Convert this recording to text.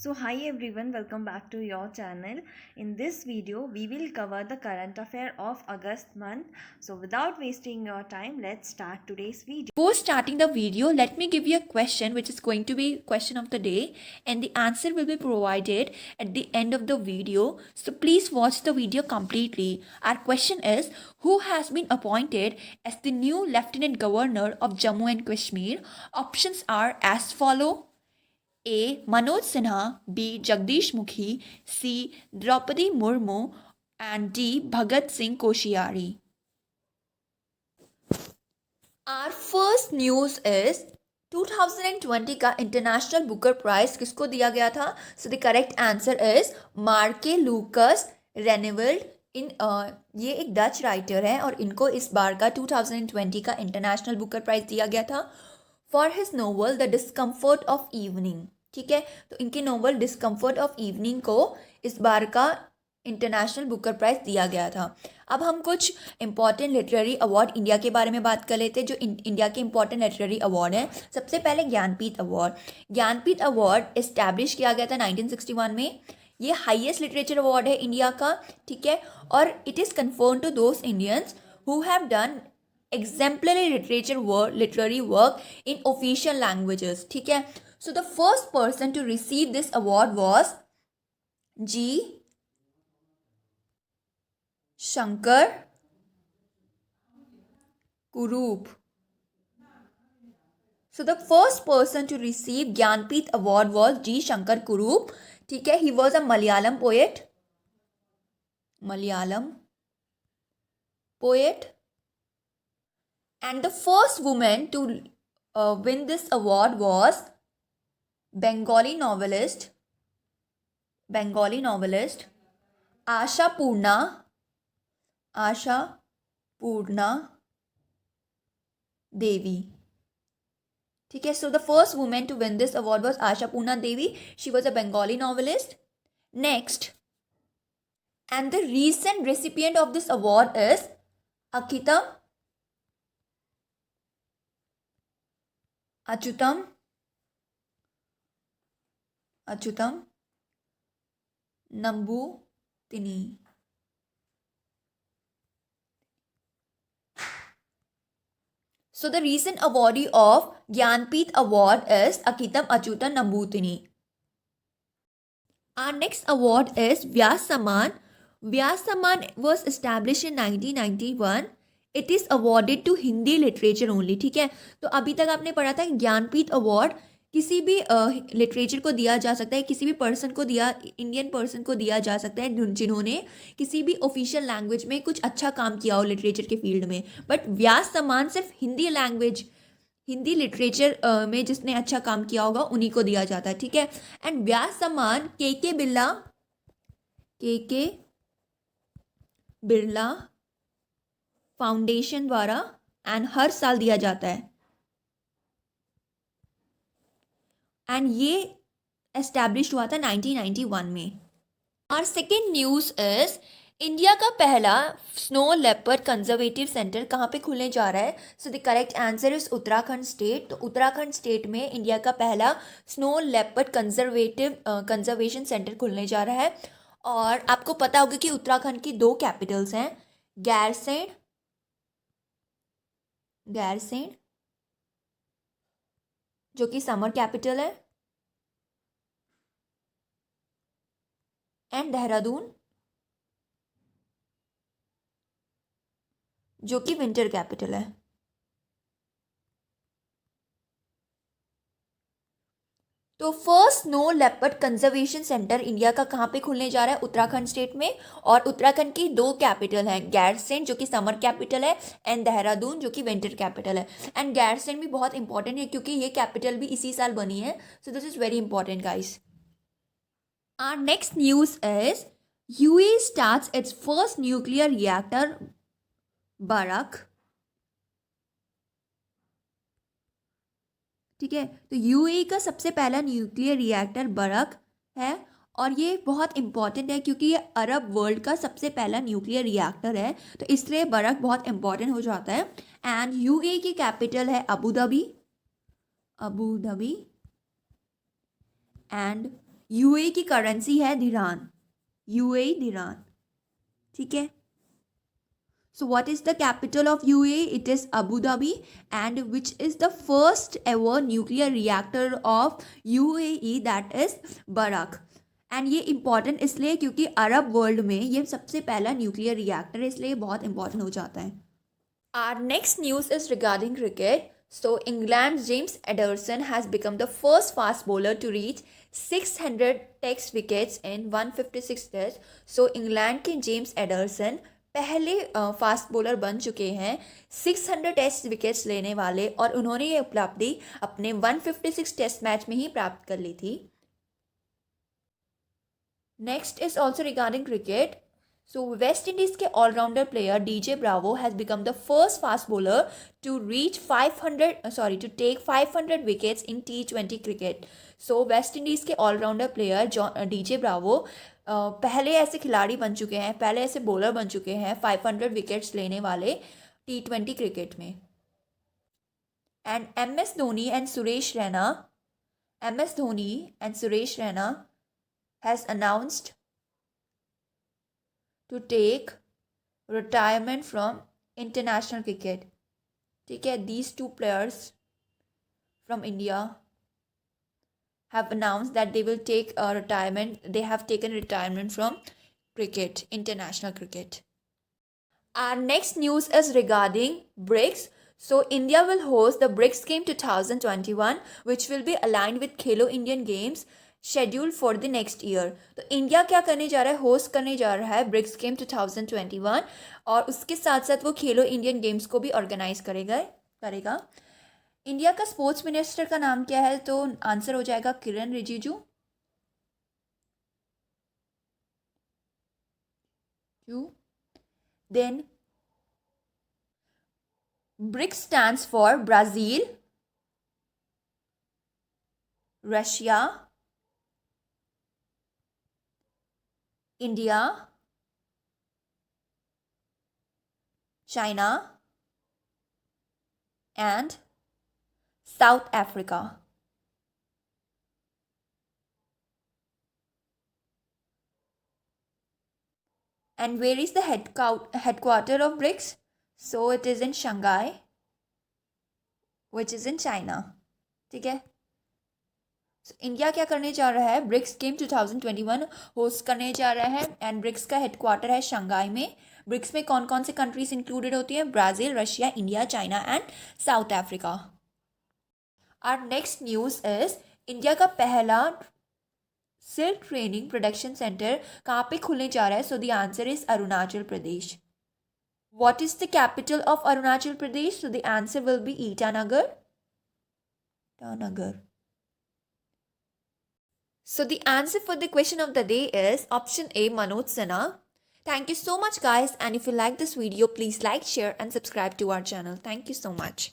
So hi everyone, welcome back to your channel. In this video we will cover the current affair of August month. So without wasting your time, let's start today's video. Before starting the video, let me give you a question which is going to be question of the day, and the answer will be provided at the end of the video. So please watch the video completely. Our question is, who has been appointed as the new Lieutenant Governor of Jammu and Kashmir? Options are as follow. A. Manoj Sinha, B. Jagdish Mukhi, C. Draupadi Murmu, and D. Bhagat Singh Koshiyari. Our first news is 2020 का international Booker prize किसको दिया गया था? So the correct answer is मार्के लूकस रेनेवल्ड। ये एक Dutch writer है और इनको इस बार का 2020 का इंटरनेशनल बुकर प्राइज दिया गया था for his novel the discomfort of evening. ठीक है, तो इनके नोवेल डिस्कम्फर्ट ऑफ इवनिंग को इस बार का इंटरनेशनल बुकर प्राइज दिया गया था। अब हम कुछ इंपॉर्टेंट लिटरेरी अवार्ड इंडिया के बारे में बात कर लेते हैं जो इंडिया के इंपॉर्टेंट लिटरेरी अवार्ड हैं। सबसे पहले Jnanpith award. Jnanpith award establish किया गया था 1961 में। ये हाईएस्ट लिटरेचर अवार्ड है इंडिया का। ठीक है, और it is conferred to those Indians who have done exemplary literary work in official languages. ठीक है, so the first person to receive this award was G. Shankar Kurup. So the first person to receive Gyanpith award was G. Shankar Kurup. ठीक है, he was a Malayalam poet. And the first woman to win this award was Bengali novelist Asha Purna Devi. ठीक है, so the first woman to win this award was Asha Purna Devi. She was a Bengali novelist. Next, and the recent recipient of this award is Achyutam Nambutini. So the recent awardee of Gyanpith Award is Akitam Achyutam Nambutini. Our next award is Vyas Samman. Vyas Samman was established in 1991. It is awarded to Hindi literature only. ठीक है, तो अभी तक आपने पढ़ा था Jnanpith award किसी भी लिटरेचर को दिया जा सकता है, किसी भी पर्सन को इंडियन पर्सन को दिया जा सकता है जिन्होंने किसी भी ऑफिशियल लैंग्वेज में कुछ अच्छा काम किया हो लिटरेचर के फील्ड में। बट व्यास सम्मान सिर्फ हिंदी लिटरेचर में जिसने अच्छा काम किया होगा उन्हीं को दिया जाता है। ठीक है, एंड व्यास सम्मान के बिरला फाउंडेशन द्वारा एंड हर साल दिया जाता है, एंड ये एस्टैब्लिश हुआ था 1991 में। और सेकेंड न्यूज़ इज इंडिया का पहला स्नो लेपर्ड कंजर्वेटिव सेंटर कहाँ पे खुलने जा रहा है? So the correct answer is Uttarakhand state. तो उत्तराखंड स्टेट में इंडिया का पहला स्नो लेपर्ड कंजर्वेशन सेंटर खुलने जा रहा है। और आपको पता होगा कि उत्तराखंड की 2 कैपिटल्स हैं, गैरसैंण जो कि समर कैपिटल है, एंड देहरादून जो कि विंटर कैपिटल है। तो first snow leopard conservation centre India का कहाँ पे खुलने जा रहा है? उत्तराखंड स्टेट में। और उत्तराखंड की 2 कैपिटल हैं, गैरसैंण जो कि समर कैपिटल है एंड देहरादून जो कि विंटर कैपिटल है। एंड गैरसैंण भी बहुत इंपॉर्टेंट है क्योंकि ये कैपिटल भी इसी साल बनी है। So this is very important guys. Our next news is UAE starts its first nuclear reactor Barakah. ठीक है, तो यूएई का सबसे पहला न्यूक्लियर रिएक्टर बरख है और ये बहुत इंपॉर्टेंट है क्योंकि ये अरब वर्ल्ड का सबसे पहला न्यूक्लियर रिएक्टर है, तो इसलिए बरख बहुत इंपॉर्टेंट हो जाता है। एंड यूएई की कैपिटल है अबू धाबी एंड यूएई की करेंसी है दिरहाम, यूएई दिरहाम, ठीक है। So what is the capital of UAE? It is Abu Dhabi, and which is the first ever nuclear reactor of UAE, that is Barak. And ये important इसलिए क्योंकि Arab world में ये सबसे पहला न्यूक्लियर रिएक्टर है, इसलिए बहुत इंपॉर्टेंट हो जाता है. Our next news is regarding cricket. So England's James Ederson has become the first fast bowler to reach 600 test wickets in 156 tests. So England के जेम्स एडरसन पहले फास्ट बॉलर बन चुके हैं 600 टेस्ट विकेट्स लेने वाले, और उन्होंने ये उपलब्धि अपने 156 टेस्ट मैच में ही प्राप्त कर ली थी. Next is also regarding cricket. So West Indies के allrounder player DJ Bravo has become the first fast bowler to reach 500 wickets in T20 cricket. So West Indies के ऑलराउंडर प्लेयर डीजे ब्रावो पहले ऐसे खिलाड़ी बन चुके हैं, पहले ऐसे बॉलर बन चुके हैं 500 विकेट्स लेने वाले T20 क्रिकेट में. And M S Dhoni and Suresh Raina has announced to take retirement from international cricket. ठीक है, these two players from India have announced that they will take a retirement. They have taken retirement from cricket, international cricket. Our next news is regarding BRICS. So India will host the BRICS Game 2021, which will be aligned with Khelo Indian Games schedule for the next year. तो India क्या करने जा रहा है, host करने जा रहा है ब्रिक्स गेम 2021, और उसके साथ साथ वो खेलो इंडियन गेम्स को भी ऑर्गेनाइज करेगा. इंडिया का स्पोर्ट्स मिनिस्टर का नाम क्या है, तो आंसर हो जाएगा Kiran Rijiju. Then BRICS stands for Brazil, Russia, India, China, and South Africa. And where is the headquarter of BRICS? So it is in Shanghai, which is in China. ठीक है. So, इंडिया क्या करने जा रहा है, ब्रिक्स गेम 2021 होस्ट करने जा रहा है, एंड ब्रिक्स का हेडक्वार्टर है शंघाई में. ब्रिक्स में कौन कौन से कंट्रीज इंक्लूडेड होती हैं, Brazil, Russia, India, China and South Africa. Our next news is India का पहला सिल्क ट्रेनिंग प्रोडक्शन सेंटर कहाँ पे खुलने जा रहा है. So the answer is Arunachal Pradesh. What is the capital of Arunachal Pradesh? So the answer will be Itanagar. So the answer for the question of the day is option A, Manoj Sinha. Thank you so much guys, and if you like this video, please like, share and subscribe to our channel. Thank you so much.